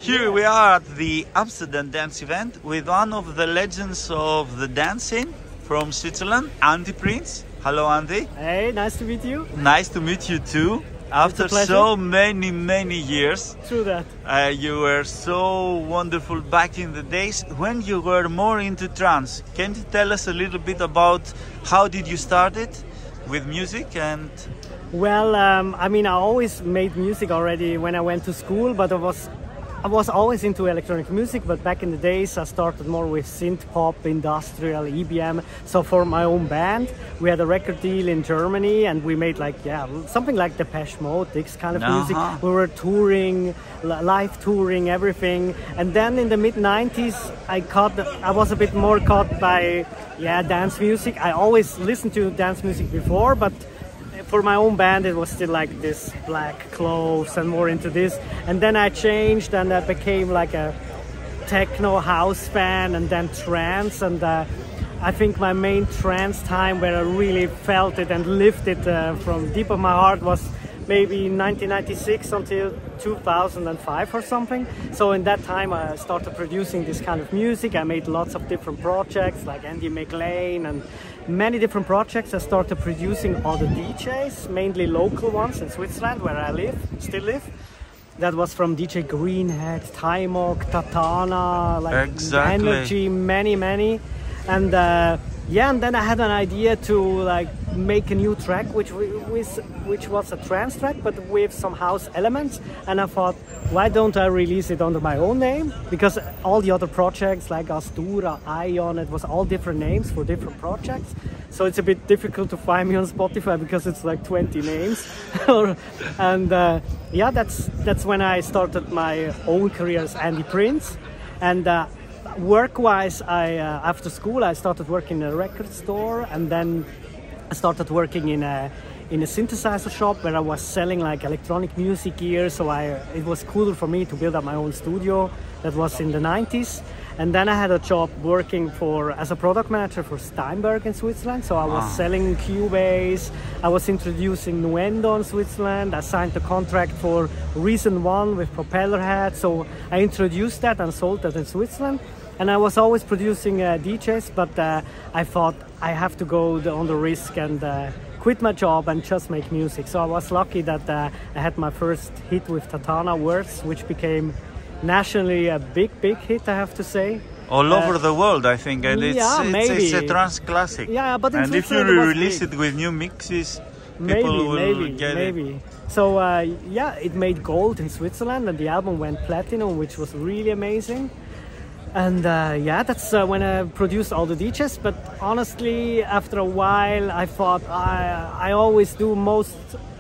Here we are at the Amsterdam dance event with one of the legends of the dancing from Switzerland, Andy Prinz. Hello, Andy. Hey, nice to meet you. Nice to meet you too. After so many years. True that. You were so wonderful back in the days when you were more into trance. Can you tell us a little bit about how did you start it with music? And well, I mean, I always made music already when I went to school, but I was always into electronic music, but back in the days I started more with synth pop, industrial, EBM. So for my own band, we had a record deal in Germany and we made like, something like Depeche Mode, this kind of music. We were touring, live touring, everything. And then in the mid-90s, I was a bit more caught by, dance music. I always listened to dance music before, but for my own band, it was still like this black clothes and more into this. And then I changed and I became like a techno house fan and then trance. And I think my main trance time where I really felt it and lived it from deep of my heart was maybe 1996 until 2005 or something. So in that time I started producing this kind of music. I made lots of different projects like Andy McLean and many different projects. I started producing other DJs, mainly local ones in Switzerland where I still live. That was from DJ Greenhead, Timok, Tatana, like Energy, many. And and then I had an idea to like make a new track which was a trance track but with some house elements, and I thought, why don't I release it under my own name? Because all the other projects like Astura, Ion, it was all different names for different projects, so it's a bit difficult to find me on Spotify because it's like 20 names. And that's when I started my own career as Andy Prinz. And work-wise, after school I started working in a record store, and then I started working in a synthesizer shop where I was selling like electronic music gear. So it was cool for me to build up my own studio. That was in the 90s. And then I had a job working as a product manager for Steinberg in Switzerland. So I was selling Cubase, I was introducing Nuendo in Switzerland. I signed a contract for Reason One with Propeller Head. So I introduced that and sold that in Switzerland. And I was always producing DJs, but I thought I have to go on the risk and quit my job and just make music. So I was lucky that I had my first hit with Tatana Words, which became nationally a big hit, I have to say. All over the world, I think, and it's a trance classic. Yeah, but and if you release it with new mixes, people will get it. So it made gold in Switzerland, and the album went platinum, which was really amazing. And that's when I produced all the DJs. But honestly, after a while, I thought I always do most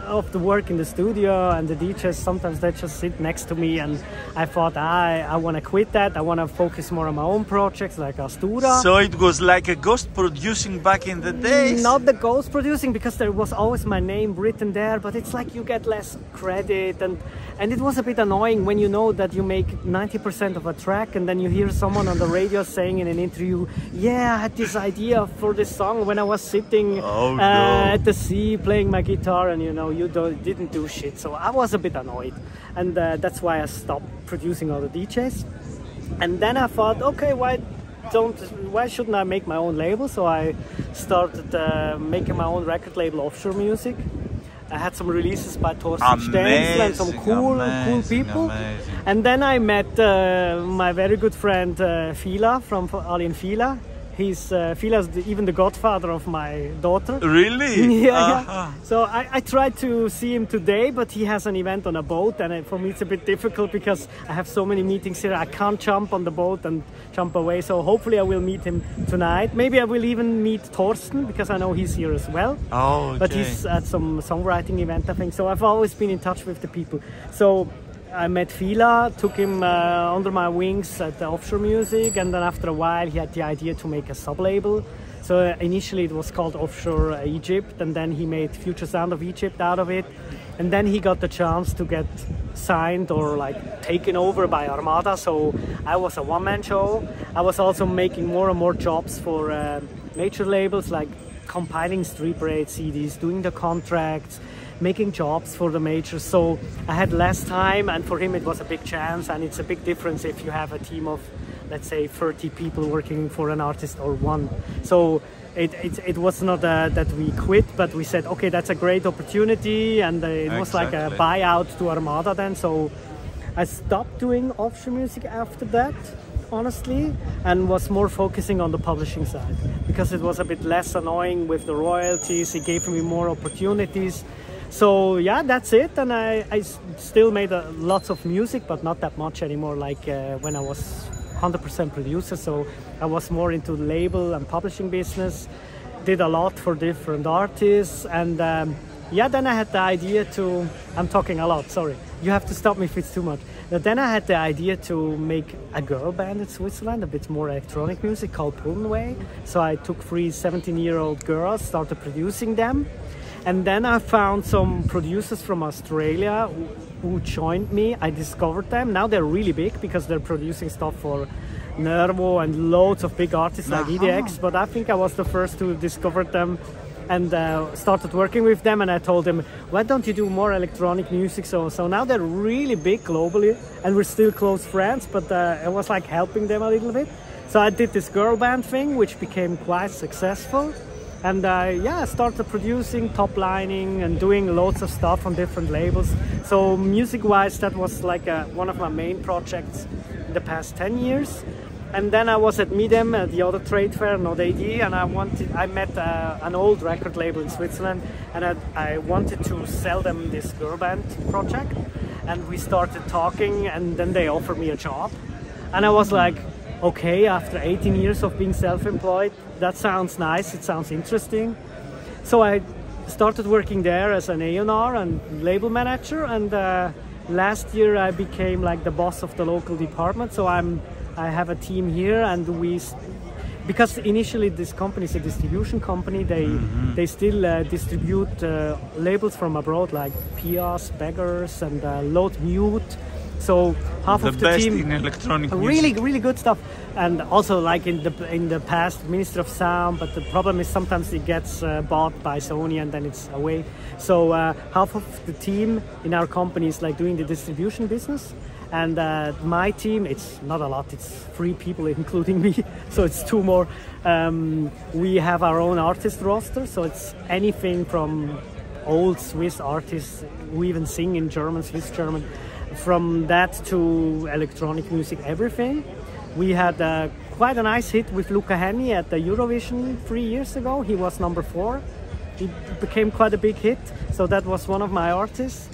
of the work in the studio, and the DJs sometimes they just sit next to me, and I thought I want to quit that. I want to focus more on my own projects like Astura. So it was like a ghost producing back in the days? Not the ghost producing, because there was always my name written there, but it's like you get less credit, and it was a bit annoying when you know that you make 90% of a track and then you hear someone on the radio saying in an interview, yeah, I had this idea for this song when I was sitting at the sea playing my guitar, and you didn't do shit. So I was a bit annoyed, and that's why I stopped producing all the DJs. And then I thought, okay, why shouldn't I make my own label? So I started making my own record label, Offshore Music. I had some releases by Thorsten Stenzel and some cool people. And then I met my very good friend Fila from Alien Fila. Fila's even the godfather of my daughter. Really? Yeah. So I tried to see him today, but he has an event on a boat, and for me it's a bit difficult because I have so many meetings here. I can't jump on the boat and jump away. So hopefully I will meet him tonight. Maybe I will even meet Thorsten, because I know he's here as well. Oh, okay. But he's at some songwriting event, I think. So I've always been in touch with the people. So I met Fila, took him under my wings at the Offshore Music, and then after a while he had the idea to make a sub-label. So initially it was called Offshore Egypt, and then he made Future Sound of Egypt out of it. And then he got the chance to get signed or like taken over by Armada. So I was a one-man show. I was also making more and more jobs for major labels, like compiling Street Parade CDs, doing the contracts, making jobs for the majors. So I had less time, and for him it was a big chance, and it's a big difference if you have a team of, let's say, 30 people working for an artist or one. So it was not that we quit, but we said, okay, that's a great opportunity, and it was like a buyout to Armada then. So I stopped doing offshore music after that, honestly, and was more focusing on the publishing side, because it was a bit less annoying with the royalties. It gave me more opportunities. So yeah, that's it. And I still made lots of music, but not that much anymore, like when I was 100% producer. So I was more into label and publishing business, did a lot for different artists, and yeah, then I had the idea to, I'm talking a lot, sorry, you have to stop me if it's too much. But then I had the idea to make a girl band in Switzerland, a bit more electronic music, called Pullenway. So I took 3 17-year-old girls, started producing them. And then I found some producers from Australia who joined me. I discovered them. Now they're really big because they're producing stuff for Nervo and loads of big artists like EDX. But I think I was the first to discover them and started working with them. And I told them, why don't you do more electronic music? So now they're really big globally, and we're still close friends, but I was like helping them a little bit. So I did this girl band thing, which became quite successful. And yeah, I started producing, top lining, and doing loads of stuff on different labels. So music-wise, that was like one of my main projects in the past 10 years. And then I was at MIDEM, the other trade fair, not ADE, and I met an old record label in Switzerland, and I wanted to sell them this girl band project. And we started talking, and then they offered me a job. And I was like, okay, after 18 years of being self-employed, that sounds nice, it sounds interesting. So I started working there as an A&R and label manager, and last year I became like the boss of the local department. So I have a team here, and because initially this company is a distribution company, they still distribute labels from abroad like Pias, Beggars, and Load Mute. So half of the team, in electronic music. really good stuff, and also like in the past, Minister of Sound. But the problem is sometimes it gets bought by Sony and then it's away. So half of the team in our company is like doing the distribution business, and my team, it's not a lot, it's 3 people including me, so it's 2 more. We have our own artist roster, so it's anything from old Swiss artists who even sing in German, Swiss German. From that to electronic music, everything. We had quite a nice hit with Luca Hänni at the Eurovision 3 years ago. He was number 4. He became quite a big hit. So that was one of my artists.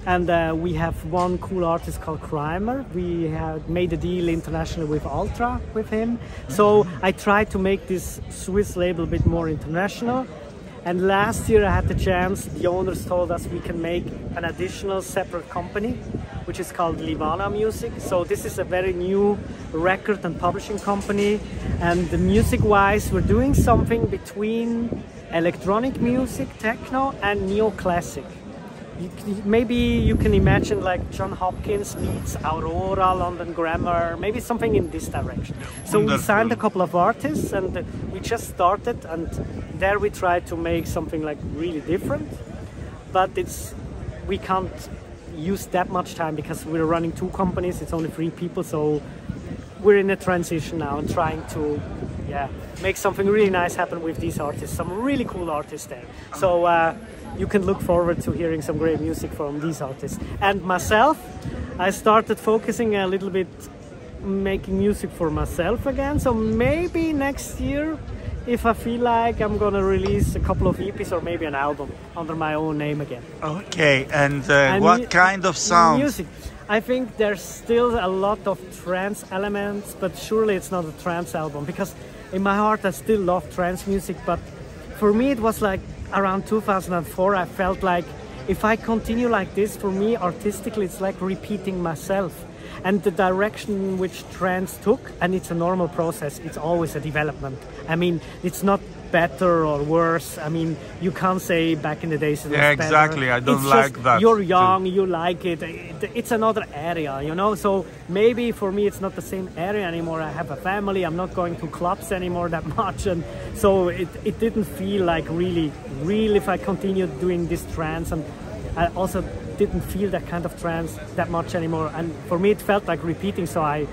And we have one cool artist called Crimer. We had made a deal internationally with Ultra with him. So I tried to make this Swiss label a bit more international. And last year I had the chance, the owners told us we can make an additional separate company, which is called Livana Music. So this is a very new record and publishing company. And music-wise, we're doing something between electronic music, techno, and neoclassic. Maybe you can imagine like John Hopkins meets Aurora, London Grammar, maybe something in this direction. So we signed a couple of artists, and we just started, and there we tried to make something like really different. But we can't use that much time because we're running 2 companies, it's only 3 people, so we're in a transition now and trying to make something really nice happen with these artists, some really cool artists there. So you can look forward to hearing some great music from these artists. And myself, I started focusing a little bit, making music for myself again. So maybe next year, if I feel like, I'm gonna release a couple of EPs or maybe an album under my own name again. Okay, and what kind of sound? Music. I think there's still a lot of trance elements, but surely it's not a trance album, because in my heart I still love trance music. But for me it was like around 2004, I felt like if I continue like this, for me artistically it's like repeating myself. And the direction which trance took, and it's a normal process, it's always a development. I mean, it's not better or worse. I mean, you can't say back in the days it was better. Exactly, I don't like that. You're young, you like it, it's another area, you know? So maybe for me it's not the same area anymore. I have a family, I'm not going to clubs anymore that much, and so it didn't feel like really if I continued doing this trance. And I also didn't feel that kind of trance that much anymore. And for me, it felt like repeating, so I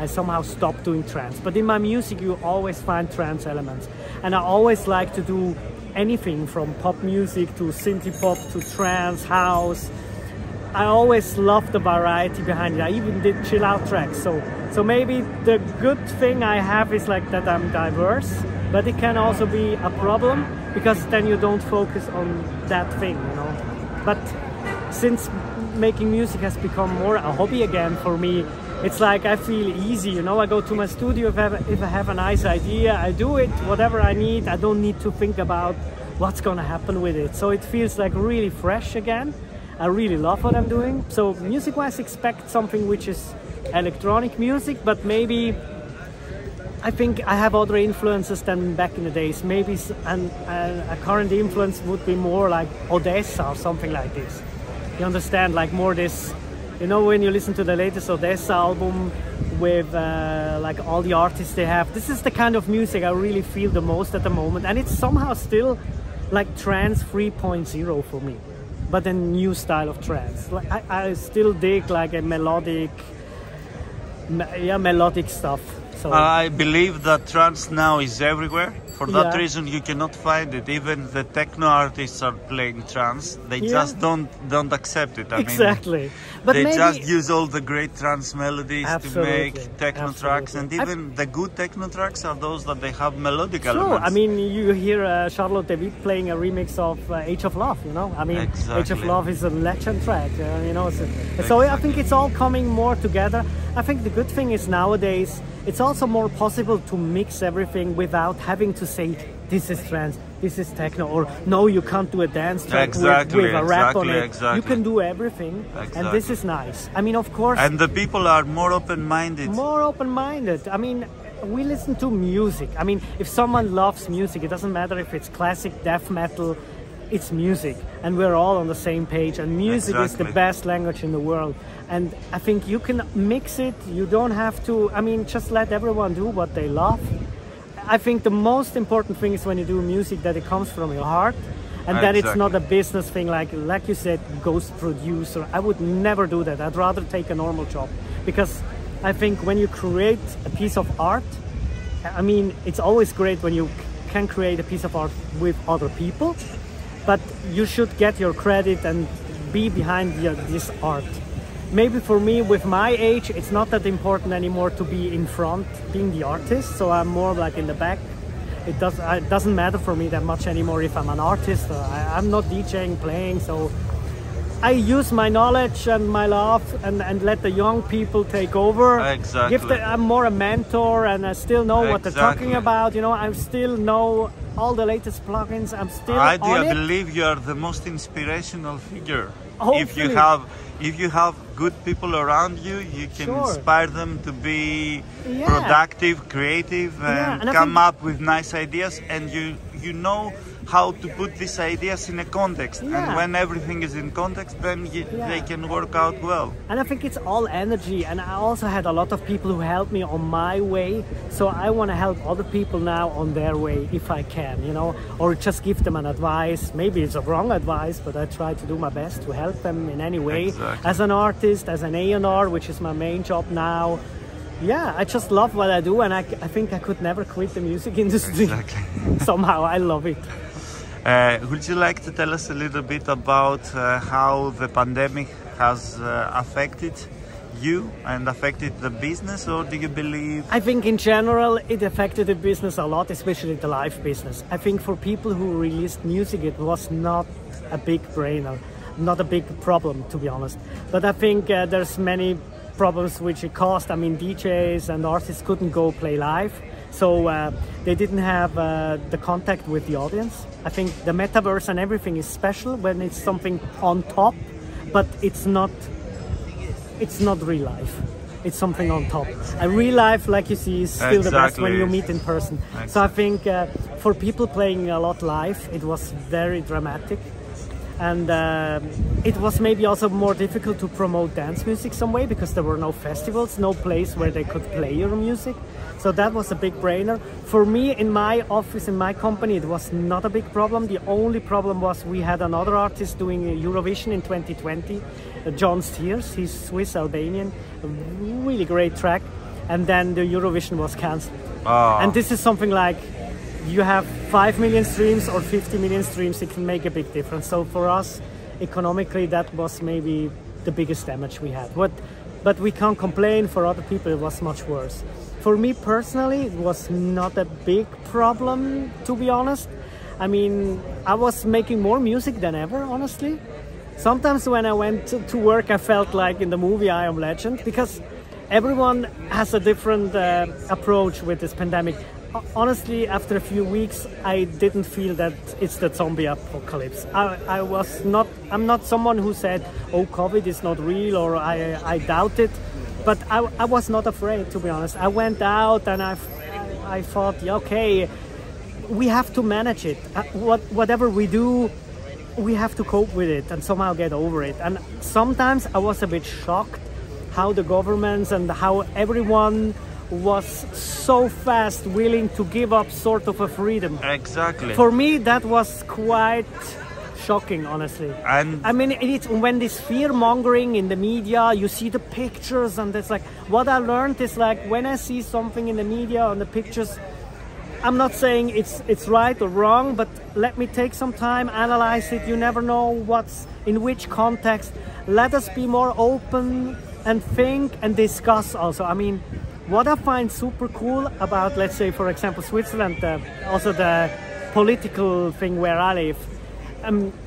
somehow stopped doing trance. But in my music, you always find trance elements. And I always like to do anything from pop music to synthie pop to trance, house. I always love the variety behind it. I even did chill out tracks. So maybe the good thing I have is like that I'm diverse, but it can also be a problem because then you don't focus on that thing, you know. But since making music has become more a hobby again for me, it's like I feel easy, you know. I go to my studio if I have a nice idea, I do it, whatever I need. I don't need to think about what's gonna happen with it. So it feels like really fresh again. I really love what I'm doing. So music-wise, expect something which is electronic music, but maybe I think I have other influences than back in the days. Maybe a current influence would be more like Odessa or something like this. You understand, like more this, you know, when you listen to the latest Odessa album with like all the artists they have, this is the kind of music I really feel the most at the moment, and it's somehow still like trance 3.0 for me, but a new style of trance. Like I still dig like a melodic stuff. So I believe that trance now is everywhere. For that reason, you cannot find it. Even the techno artists are playing trance. They just don't accept it. I mean, but they maybe just use all the great trance melodies to make techno tracks, and even the good techno tracks are those that they have melodic elements. I mean, you hear Charlotte David playing a remix of Age of Love, you know? I mean, Age of Love is a legend track, you know? So I think it's all coming more together. I think the good thing is nowadays, it's also more possible to mix everything without having to say, this is trance, this is techno, or no, you can't do a dance track with a rap on it. You can do everything, and this is nice. I mean, of course... And the people are more open-minded. More open-minded. I mean, we listen to music. I mean, if someone loves music, it doesn't matter if it's classic, death metal, it's music. And we're all on the same page, and music is the best language in the world. And I think you can mix it, you don't have to, I mean, just let everyone do what they love. I think the most important thing is when you do music that it comes from your heart, and that it's not a business thing like you said, ghost producer. I would never do that. I'd rather take a normal job, because I think when you create a piece of art, I mean, it's always great when you can create a piece of art with other people, but you should get your credit and be behind this art. Maybe for me, with my age, it's not that important anymore to be in front, being the artist, so I'm more like in the back. It doesn't matter for me that much anymore if I'm an artist. I'm not DJing, playing, so I use my knowledge and my love and let the young people take over. I'm more a mentor, and I still know what they're talking about. You know, I still know all the latest plugins. I'm still on it. I believe you are the most inspirational figure. Hopefully. If you have good people around you, you can inspire them to be productive, creative, and come up with nice ideas, and you know how to put these ideas in a context. And when everything is in context, then they can work out well. And I think it's all energy, and I also had a lot of people who helped me on my way, so I want to help other people now on their way if I can, you know, or just give them an advice. Maybe it's a wrong advice, but I try to do my best to help them in any way. As an artist, as an A&R, which is my main job now. Yeah, I just love what I do, and I think I could never quit the music industry. Somehow, I love it. Would you like to tell us a little bit about how the pandemic has affected you and affected the business, or do you believe? I think in general it affected the business a lot, especially the live business. I think for people who released music, it was not a big brainer, not a big problem, to be honest. But I think there's many problems which it caused. I mean, DJs and artists couldn't go play live, so they didn't have the contact with the audience. I think the metaverse and everything is special when it's something on top, but it's not real life. It's something on top. A real life, like you see, is still the best when you meet in person. So I think for people playing a lot live, it was very dramatic. And it was maybe also more difficult to promote dance music some way because there were no festivals, no place where they could play your music. So that was a big brainer. For me, in my office, in my company, it was not a big problem. The only problem was we had another artist doing Eurovision in 2020, John Steers. He's Swiss-Albanian, a really great track. And then the Eurovision was cancelled. Oh. And this is something like, you have 5 million streams or 50 million streams, it can make a big difference. So for us, economically, that was maybe the biggest damage we had. But we can't complain. For other people, it was much worse. For me personally, it was not a big problem, to be honest. I mean, I was making more music than ever, honestly. Sometimes when I went to work, I felt like in the movie I Am Legend, because everyone has a different approach with this pandemic. Honestly, after a few weeks, I didn't feel that it's the zombie apocalypse. I'm not someone who said, oh, COVID is not real, or I doubt it. But I was not afraid, to be honest. I went out and I thought, yeah, okay, we have to manage it. Whatever we do, we have to cope with it and somehow get over it. And sometimes I was a bit shocked how the governments and how everyone was so fast willing to give up sort of a freedom. Exactly. For me, that was quite shocking, honestly. And I mean, it's when this fear-mongering in the media, you see the pictures, and it's like, what I learned is like, when I see something in the media on the pictures, I'm not saying it's right or wrong, but let me take some time, analyze it. You never know what's in which context. Let us be more open and think and discuss also. I mean, what I find super cool about, let's say, for example, Switzerland, also the political thing where I live,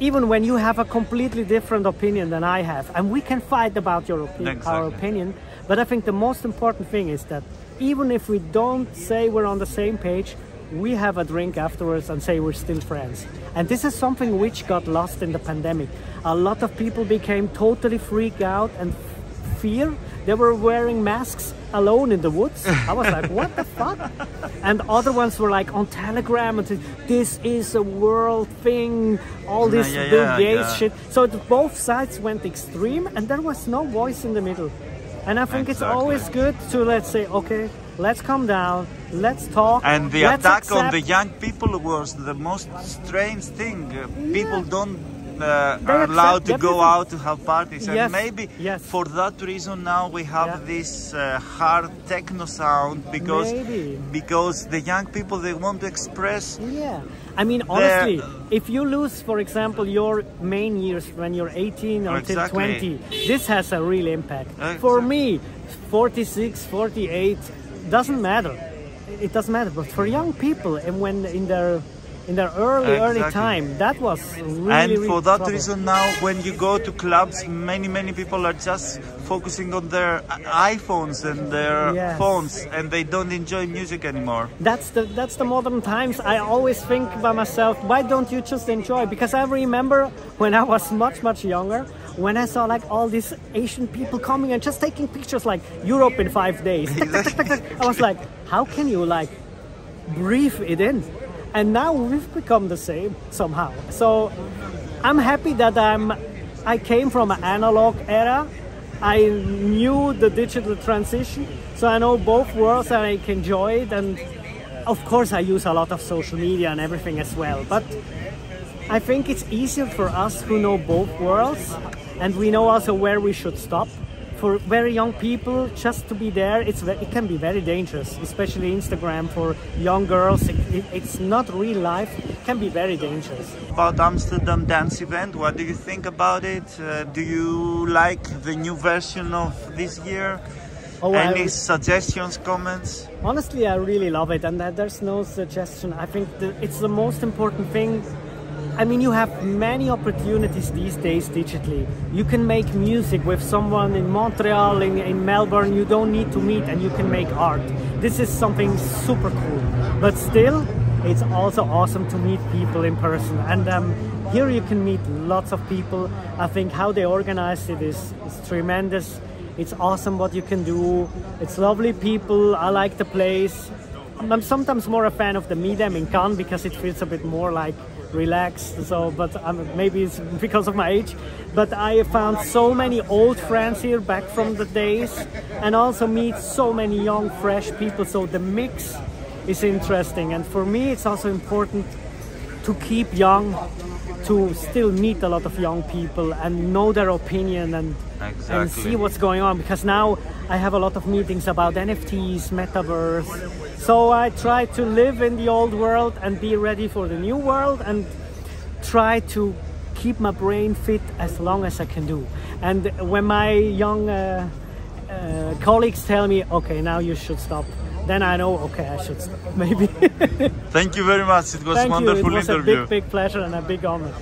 even when you have a completely different opinion than I have, and we can fight about our opinion, but I think the most important thing is that even if we don't say we're on the same page, we have a drink afterwards and say we're still friends. And this is something which got lost in the pandemic. A lot of people became totally freaked out and fear. They were wearing masks alone in the woods. I was like, what the fuck? And other ones were like on Telegram and said, this is a world thing, all this Bill Gates shit. So both sides went extreme and there was no voice in the middle. And I think it's always good to, let's say, okay, let's calm down, let's talk. And the attack on the young people was the most strange thing. People are allowed to go out to have parties, and maybe for that reason now we have this hard techno sound, because the young people, they want to express. I mean, honestly, if you lose, for example, your main years when you're 18 until 20, this has a real impact. For me, 46, 48, doesn't matter. It doesn't matter. But for young people, and when in their early time, that was really, and for that reason now, when you go to clubs, many people are just focusing on their iPhones and their phones, and they don't enjoy music anymore. That's the modern times. I always think by myself, why don't you just enjoy? Because I remember when I was much younger, when I saw like all these Asian people coming and just taking pictures like Europe in 5 days. I was like, how can you like breathe it in? And now we've become the same somehow. So I'm happy that I came from an analog era. I knew the digital transition, so I know both worlds and I can enjoy it. And of course I use a lot of social media and everything as well. But I think it's easier for us who know both worlds, and we know also where we should stop. For very young people, just to be there, it can be very dangerous, especially Instagram for young girls. It's not real life. It can be very dangerous. About Amsterdam Dance Event, what do you think about it? Do you like the new version of this year? Any suggestions, comments? Honestly, I really love it, and there's no suggestion. I think it's the most important thing. I mean, you have many opportunities these days digitally. You can make music with someone in Montreal, in Melbourne. You don't need to meet, and you can make art. This is something super cool. But still, it's also awesome to meet people in person. And here you can meet lots of people. I think how they organize it is tremendous. It's awesome what you can do. It's lovely people. I like the place. I'm sometimes more a fan of the Midem in Cannes because it feels a bit more like relaxed. So, but maybe it's because of my age. But I found so many old friends here back from the days, and also meet so many young, fresh people. So the mix is interesting, and for me, it's also important to keep young, to still meet a lot of young people and know their opinion and see what's going on, because now I have a lot of meetings about NFTs, metaverse. So I try to live in the old world and be ready for the new world, and try to keep my brain fit as long as I can do. And when my young colleagues tell me, okay, now you should stop, then I know, okay, I should stop, maybe. Thank you very much. It was a wonderful interview. It was a big pleasure and a big honor.